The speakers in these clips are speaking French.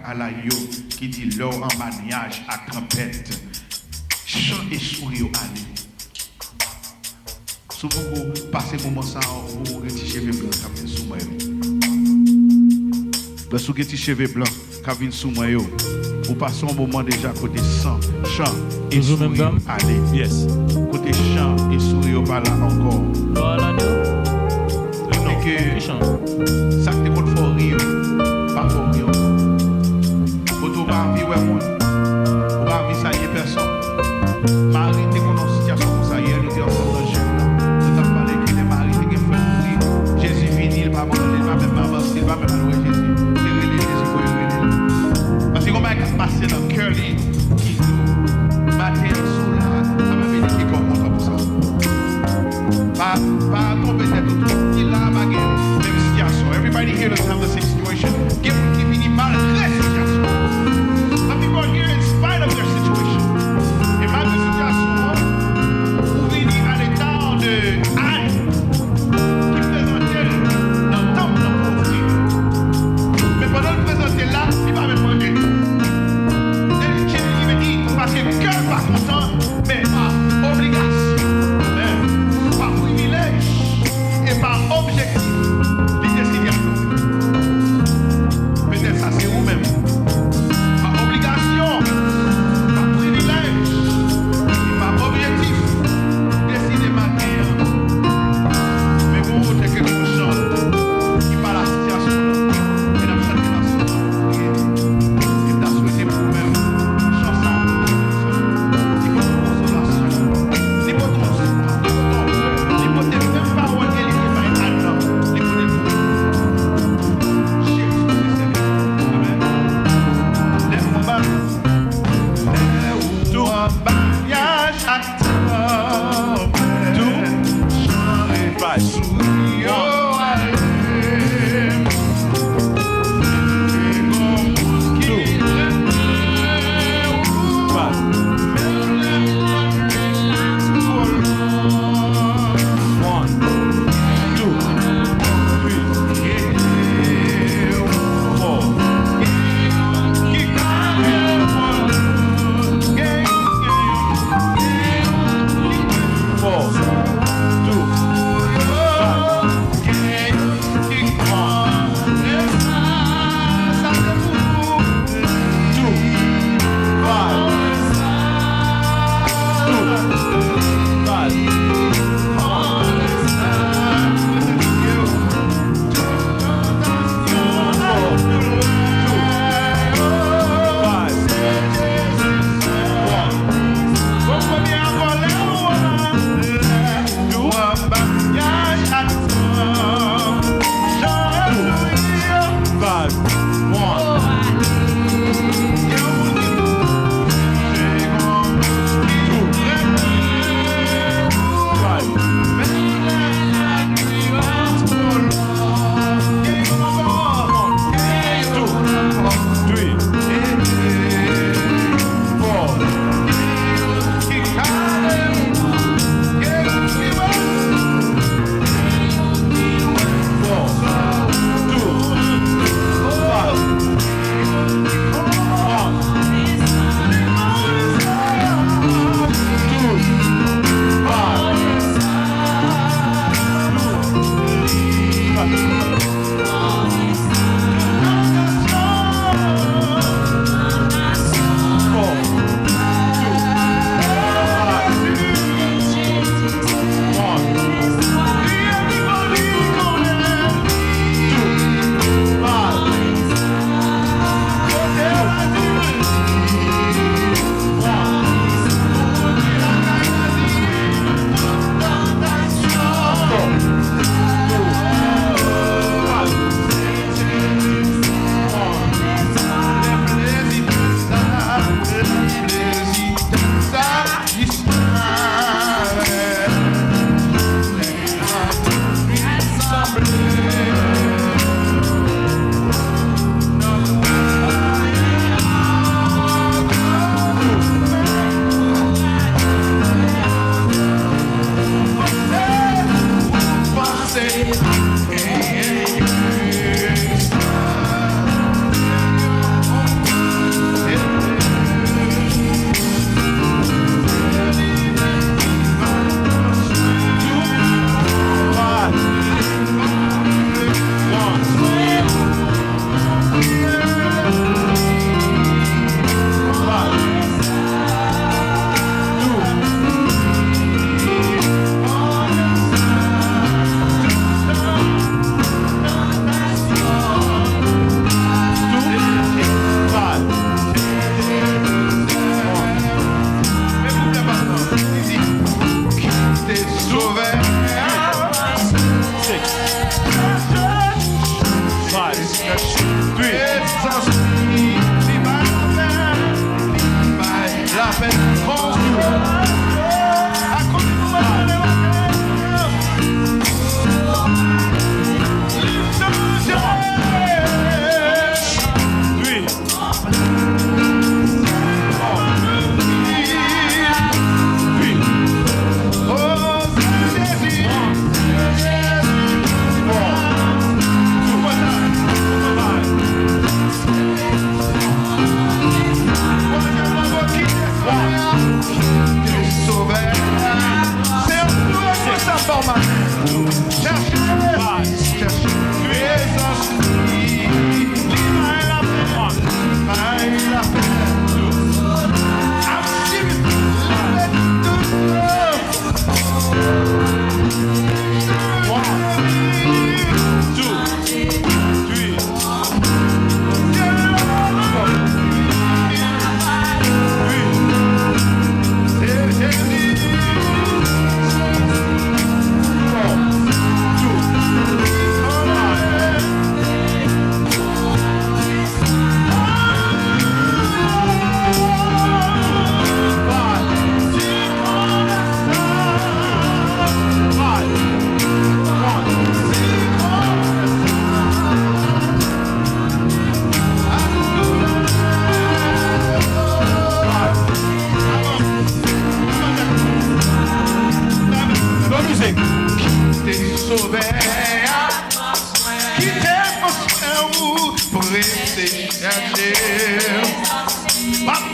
À la yo qui dit l'eau en bas Nyaj à Tanpèt. Chant et sourire allez. Souvent vous passez moment ça vous petit cheveux blanc qui vient sous moi. Le sous petit cheveux blanc qui vient sous moi. Vous passez un moment déjà côté sang, chant et sourire allez. Yes. Côté chant et sourire pas là encore. Voilà non. Que ça te compte for rire, pas for rire. Faut tout pas vivre monde. Faut pas vivre ça y est personne. Marie était dans une situation comme ça hier, il était ensemble dans le jeune. Nous avons parlé qu'il est Marie qui est fait mourir. Jésus vini, il va pas même avancer, il va même louer Jésus. C'est relé Jésus pour relé. Parce que comment il a passé dans le cœur qui nous matin sous là, ça m'a dit qu'il est content pour ça. Pas tomber tête autour. Everybody here doesn't have the same situation. Give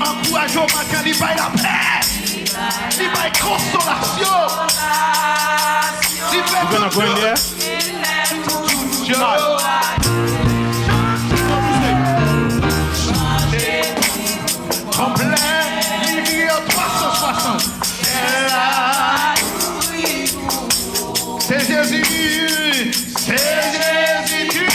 Encourage au matin, il va la paix, il va la consolation. Il va complet, il y a 360. C'est Jésus, c'est Jésus.